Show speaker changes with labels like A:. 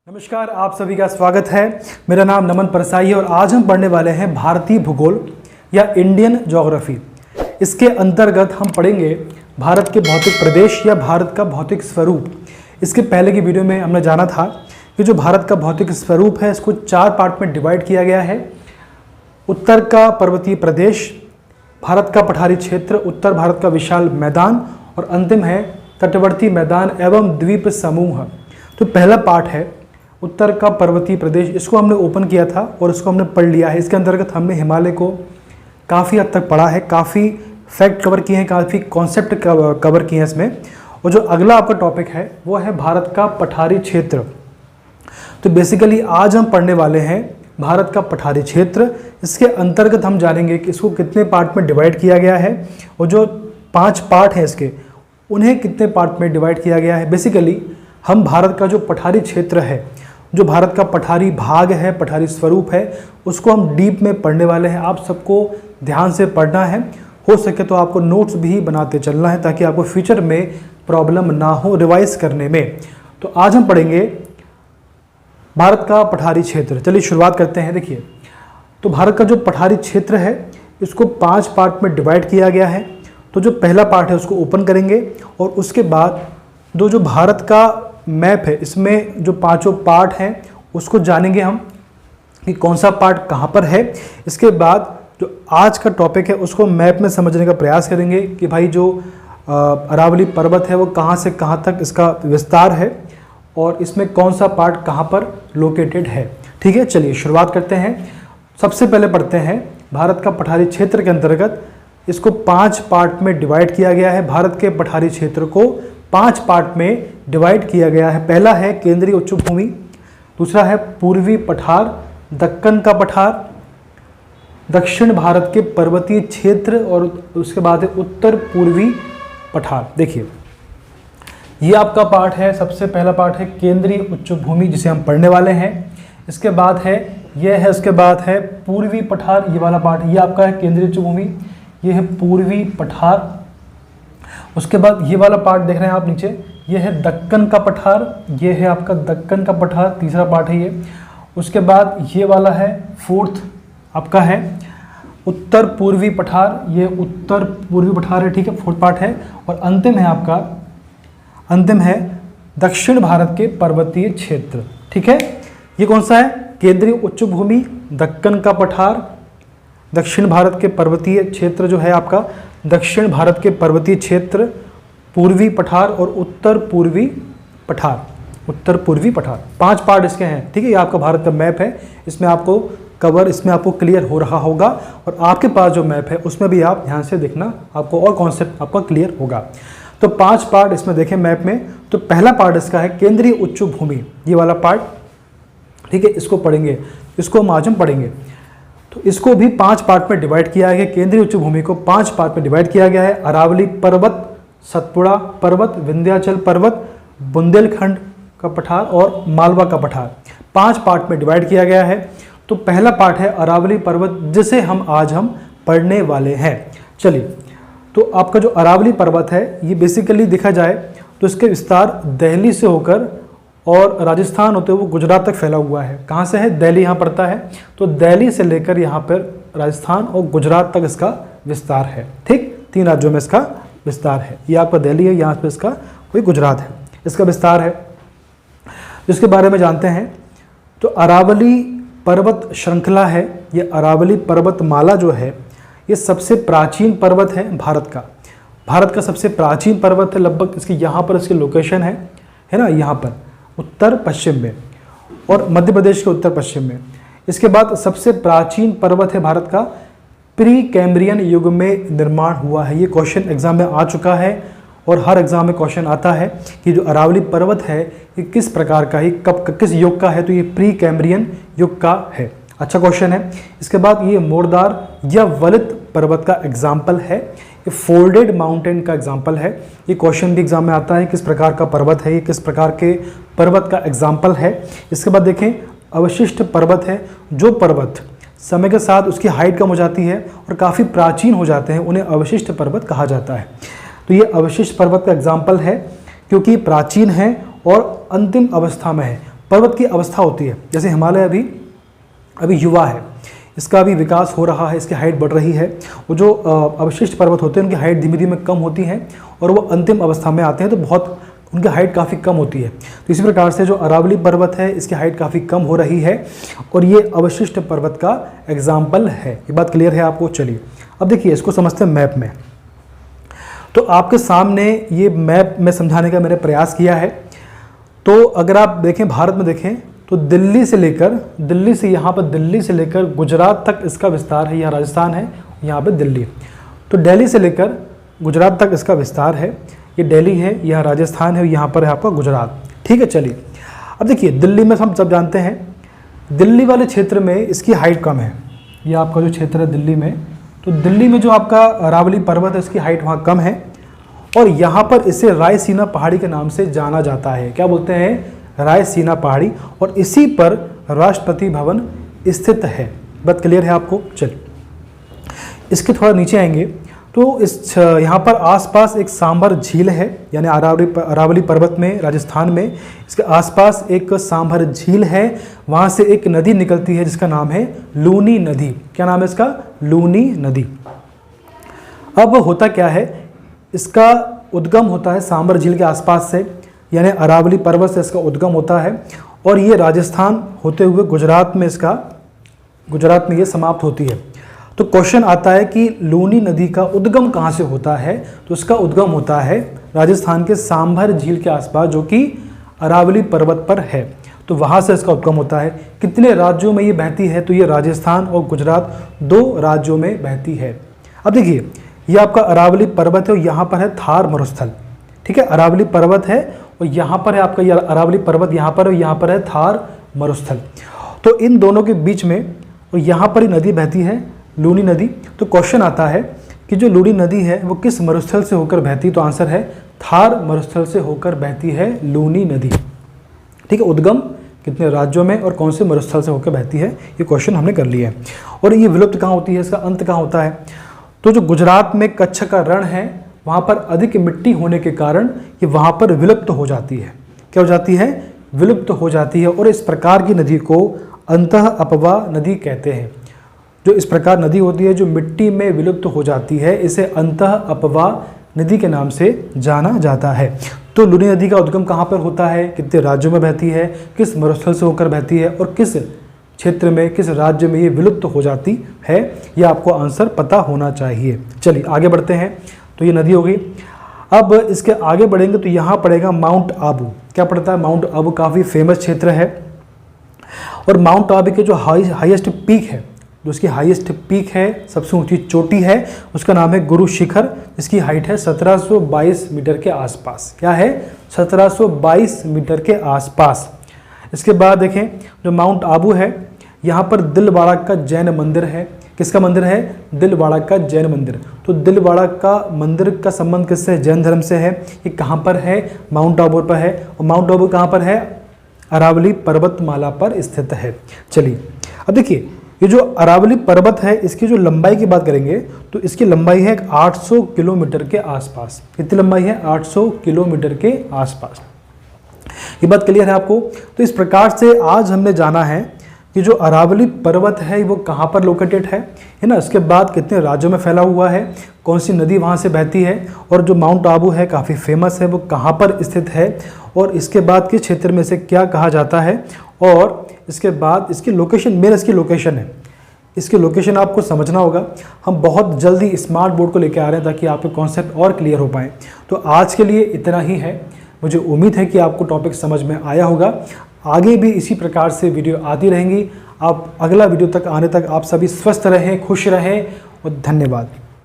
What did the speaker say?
A: नमस्कार, आप सभी का स्वागत है। मेरा नाम नमन परसाई है और आज हम पढ़ने वाले हैं भारतीय भूगोल या इंडियन ज्योग्राफी। इसके अंतर्गत हम पढ़ेंगे भारत के भौतिक प्रदेश या भारत का भौतिक स्वरूप। इसके पहले की वीडियो में हमने जाना था कि जो भारत का भौतिक स्वरूप है इसको 4 पार्ट में डिवाइड किया गया है। उत्तर का पर्वतीय प्रदेश, भारत का पठारी क्षेत्र, उत्तर भारत का विशाल मैदान और अंतिम है तटवर्ती मैदान एवं द्वीप समूह। तो पहला पार्ट है उत्तर का पर्वतीय प्रदेश, इसको हमने ओपन किया था और इसको हमने पढ़ लिया है। इसके अंतर्गत हमने हिमालय को काफ़ी हद तक पढ़ा है, काफ़ी फैक्ट कवर किए हैं, काफ़ी कॉन्सेप्ट कवर किए हैं इसमें। और जो अगला आपका टॉपिक है वो है भारत का पठारी क्षेत्र। तो बेसिकली आज हम पढ़ने वाले हैं भारत का पठारी क्षेत्र। इसके अंतर्गत हम जानेंगे कि इसको कितने पार्ट में डिवाइड किया गया है और जो 5 पार्ट हैं इसके उन्हें कितने पार्ट में डिवाइड किया गया है। बेसिकली हम भारत का जो पठारी क्षेत्र है, जो भारत का पठारी भाग है, पठारी स्वरूप है, उसको हम डीप में पढ़ने वाले हैं। आप सबको ध्यान से पढ़ना है, हो सके तो आपको नोट्स भी बनाते चलना है ताकि आपको फ्यूचर में प्रॉब्लम ना हो रिवाइज करने में। तो आज हम पढ़ेंगे भारत का पठारी क्षेत्र। चलिए शुरुआत करते हैं। देखिए, तो भारत का जो पठारी क्षेत्र है इसको 5 पार्ट में डिवाइड किया गया है। तो जो पहला पार्ट है उसको ओपन करेंगे और उसके बाद जो भारत का मैप है इसमें जो 5 पार्ट हैं उसको जानेंगे हम कि कौन सा पार्ट कहाँ पर है। इसके बाद जो आज का टॉपिक है उसको मैप में समझने का प्रयास करेंगे कि भाई जो अरावली पर्वत है वो कहाँ से कहाँ तक इसका विस्तार है और इसमें कौन सा पार्ट कहाँ पर लोकेटेड है। ठीक है, चलिए शुरुआत करते हैं। सबसे पहले पढ़ते हैं भारत का पठारी क्षेत्र के अंतर्गत इसको 5 पार्ट में डिवाइड किया गया है। भारत के पठारी क्षेत्र को 5 पार्ट में डिवाइड किया गया है। पहला है केंद्रीय उच्च भूमि, दूसरा है पूर्वी पठार, दक्कन का पठार, दक्षिण भारत के पर्वतीय क्षेत्र और उसके बाद है उत्तर पूर्वी पठार। देखिए, ये आपका पार्ट है। सबसे पहला पार्ट है केंद्रीय उच्च भूमि जिसे हम पढ़ने वाले हैं। इसके बाद है यह है, उसके बाद है पूर्वी पठार, ये वाला पार्ट ये आपका है केंद्रीय उच्च भूमि, ये है पूर्वी पठार। उसके बाद ये वाला पार्ट देख रहे हैं आप नीचे, ये है दक्कन का पठार, ये है आपका दक्कन का पठार, तीसरा पार्ट है ये। उसके बाद ये वाला है 4th आपका है उत्तर पूर्वी पठार, ये उत्तर पूर्वी पठार है। ठीक है, 4th पार्ट है। और अंतिम है आपका, अंतिम है दक्षिण भारत के पर्वतीय क्षेत्र। ठीक है, ये कौन सा है? केंद्रीय उच्च भूमि, दक्कन का पठार, दक्षिण भारत के पर्वतीय क्षेत्र जो है आपका दक्षिण भारत के पर्वतीय क्षेत्र, पूर्वी पठार और उत्तर पूर्वी पठार, उत्तर पूर्वी पठार। 5 पार्ट इसके हैं। ठीक है, ये आपका भारत का मैप है, इसमें आपको कवर, इसमें आपको क्लियर हो रहा होगा। और आपके पास जो मैप है उसमें भी आप ध्यान से देखना, आपको और कॉन्सेप्ट आपका क्लियर होगा। तो 5 पार्ट इसमें देखें मैप में। तो पहला पार्ट इसका है केंद्रीय उच्च भूमि, ये वाला पार्ट। ठीक है, इसको पढ़ेंगे, इसको हम आज हम पढ़ेंगे। तो इसको भी 5 पार्ट में डिवाइड किया गया है। केंद्रीय उच्च भूमि को 5 पार्ट में डिवाइड किया गया है। अरावली पर्वत, सतपुड़ा पर्वत, विंध्याचल पर्वत, बुंदेलखंड का पठार और मालवा का पठार, 5 पार्ट में डिवाइड किया गया है। तो पहला पार्ट है अरावली पर्वत जिसे हम आज पढ़ने वाले हैं। चलिए, तो आपका जो अरावली पर्वत है ये बेसिकली देखा जाए तो इसके विस्तार दिल्ली से होकर और राजस्थान होते हुए गुजरात तक फैला हुआ है। कहाँ से है? दिल्ली यहाँ पड़ता है, तो दिल्ली से लेकर यहाँ पर राजस्थान और गुजरात तक इसका विस्तार है। ठीक, 3 राज्यों में इसका विस्तार है। ये आपका दिल्ली है, यहाँ पे इसका कोई गुजरात है, इसका विस्तार है। इसके बारे में जानते हैं। तो अरावली पर्वत श्रृंखला है, ये अरावली पर्वतमाला जो है ये सबसे प्राचीन पर्वत है भारत का। भारत का सबसे प्राचीन पर्वत है। लगभग इसकी यहाँ पर इसकी लोकेशन है ना, यहाँ पर उत्तर पश्चिम में और मध्य प्रदेश के उत्तर पश्चिम में। इसके बाद सबसे प्राचीन पर्वत है भारत का, प्री कैम्ब्रियन युग में निर्माण हुआ है। ये क्वेश्चन एग्जाम में आ चुका है और हर एग्जाम में क्वेश्चन आता है कि जो अरावली पर्वत है ये किस प्रकार का है, कब किस युग का है। तो ये प्री कैम्ब्रियन युग का है। अच्छा क्वेश्चन है। इसके बाद ये मोरदार या वलित पर्वत का एग्जाम्पल है, ये फोल्डेड माउंटेन का एग्जाम्पल है। ये क्वेश्चन भी एग्जाम में आता है, किस प्रकार का पर्वत है, ये किस प्रकार के पर्वत का एग्जाम्पल है। इसके बाद देखें अवशिष्ट पर्वत है, जो पर्वत समय के साथ उसकी हाइट कम हो जाती है और काफ़ी प्राचीन हो जाते हैं उन्हें अवशिष्ट पर्वत कहा जाता है। तो ये अवशिष्ट पर्वत का एग्जाम्पल है क्योंकि प्राचीन है और अंतिम अवस्था में है। पर्वत की अवस्था होती है। जैसे हिमालय अभी युवा है, इसका भी विकास हो रहा है, इसकी हाइट बढ़ रही है। वो जो अवशिष्ट पर्वत होते हैं उनकी हाइट धीमे धीमे कम होती है और वो अंतिम अवस्था में आते हैं तो बहुत उनकी हाइट काफ़ी कम होती है। तो इसी प्रकार से जो अरावली पर्वत है इसकी हाइट काफ़ी कम हो रही है और ये अवशिष्ट पर्वत का एग्जाम्पल है। ये बात क्लियर है आपको? चलिए अब देखिए इसको समझते हैं मैप में। तो आपके सामने ये मैप में समझाने का मैंने प्रयास किया है। तो अगर आप देखें, भारत में देखें तो दिल्ली से यहाँ पर दिल्ली से लेकर गुजरात तक इसका विस्तार है। यहाँ राजस्थान है, यहाँ पे दिल्ली। तो दिल्ली से लेकर गुजरात तक इसका विस्तार है। ये दिल्ली है, यहाँ राजस्थान है, यहाँ पर है आपका गुजरात। ठीक है, चलिए अब देखिए दिल्ली में हम सब जानते हैं, दिल्ली वाले क्षेत्र में इसकी हाइट कम है। ये आपका जो क्षेत्र है दिल्ली में, तो दिल्ली में जो आपका अरावली पर्वत है इसकी हाइट वहाँ कम है और यहाँ पर इसे रायसीना पहाड़ी के नाम से जाना जाता है। क्या बोलते हैं? रायसीना पहाड़ी। और इसी पर राष्ट्रपति भवन स्थित है। बात क्लियर है आपको? चलिए इसके थोड़ा नीचे आएंगे तो इस यहाँ पर आसपास एक सांभर झील है, यानी अरावली पर्वत में राजस्थान में इसके आसपास एक सांभर झील है। वहाँ से एक नदी निकलती है जिसका नाम है लूनी नदी। क्या नाम है इसका? लूनी नदी। अब होता क्या है, इसका उद्गम होता है सांभर झील के आसपास से, यानी अरावली पर्वत से इसका उद्गम होता है और ये राजस्थान होते हुए गुजरात में ये समाप्त होती है। तो क्वेश्चन आता है कि लूनी नदी का उद्गम कहाँ से होता है? तो इसका उद्गम होता है राजस्थान के सांभर झील के आसपास, जो कि अरावली पर्वत पर है। तो वहाँ से इसका उद्गम होता है। कितने राज्यों में ये बहती है? तो ये राजस्थान और गुजरात 2 राज्यों में बहती है। अब देखिए ये आपका अरावली पर्वत है और यहाँ पर है थार मरुस्थल। ठीक है, अरावली पर्वत है और यहाँ पर है आपका ये अरावली पर्वत, यहाँ पर और यहाँ पर है थार मरुस्थल। तो इन दोनों के बीच में और यहाँ पर ही नदी बहती है, लूनी नदी। तो क्वेश्चन आता है कि जो लूनी नदी है वो किस मरुस्थल से होकर बहती है? तो आंसर है थार मरुस्थल से होकर बहती है लूनी नदी। ठीक है, उद्गम कितने राज्यों में और कौन से मरुस्थल से होकर बहती है, ये क्वेश्चन हमने कर लिया है। और ये विलुप्त कहाँ होती है, इसका अंत कहाँ होता है? तो जो गुजरात में कच्छ का रण है वहाँ पर अधिक मिट्टी होने के कारण ये वहाँ पर विलुप्त हो जाती है। क्या हो जाती है? विलुप्त हो जाती है। और इस प्रकार की नदी को अंतः अपवाह नदी कहते हैं। जो इस प्रकार नदी होती है जो मिट्टी में विलुप्त हो जाती है, इसे अंतः अपवाह नदी के नाम से जाना जाता है। तो लूनी नदी का उद्गम कहाँ पर होता है, कितने राज्यों में बहती है, किस मरुस्थल से होकर बहती है और किस क्षेत्र में, किस राज्य में ये विलुप्त हो जाती है, ये आपको आंसर पता होना चाहिए। चलिए आगे बढ़ते हैं। तो ये नदी हो गई। अब इसके आगे बढ़ेंगे तो यहाँ पड़ेगा माउंट आबू। क्या पड़ता है? माउंट आबू काफ़ी फेमस क्षेत्र है और माउंट आबू के जो हाईएस्ट पीक है, जो उसकी हाईएस्ट पीक है, सबसे ऊंची चोटी है, उसका नाम है गुरु शिखर। इसकी हाइट है 1722 मीटर के आसपास। क्या है? 1722 मीटर के आसपास। इसके बाद देखें जो माउंट आबू है, यहाँ पर दिलवाड़ा का जैन मंदिर है। किसका मंदिर है? दिलवाड़ा का जैन मंदिर। तो दिलवाड़ा का मंदिर का संबंध किससे? जैन धर्म से है। ये कहाँ पर है? माउंट आबू पर है। और माउंट आबू कहाँ पर है? अरावली पर्वतमाला पर स्थित है। चलिए अब देखिए ये जो अरावली पर्वत है इसकी जो लंबाई की बात करेंगे तो इसकी लंबाई है 800 किलोमीटर के आसपास। कितनी लंबाई है? 800 किलोमीटर के आसपास। ये बात क्लियर है आपको? तो इस प्रकार से आज हमने जाना है कि जो अरावली पर्वत है वो कहाँ पर लोकेटेड है ना, इसके बाद कितने राज्यों में फैला हुआ है, कौन सी नदी वहाँ से बहती है, और जो माउंट आबू है काफ़ी फेमस है वो कहाँ पर स्थित है, और इसके बाद किस क्षेत्र में से क्या कहा जाता है, और इसके बाद इसकी लोकेशन, मेरा इसकी लोकेशन है, इसकी लोकेशन आपको समझना होगा। हम बहुत जल्दी स्मार्ट बोर्ड को लेकर आ रहे हैं ताकि आपके कॉन्सेप्ट और क्लियर हो पाएँ। तो आज के लिए इतना ही है। मुझे उम्मीद है कि आपको टॉपिक समझ में आया होगा। आगे भी इसी प्रकार से वीडियो आती रहेंगी। आप अगला वीडियो तक आने तक आप सभी स्वस्थ रहें, खुश रहें और धन्यवाद।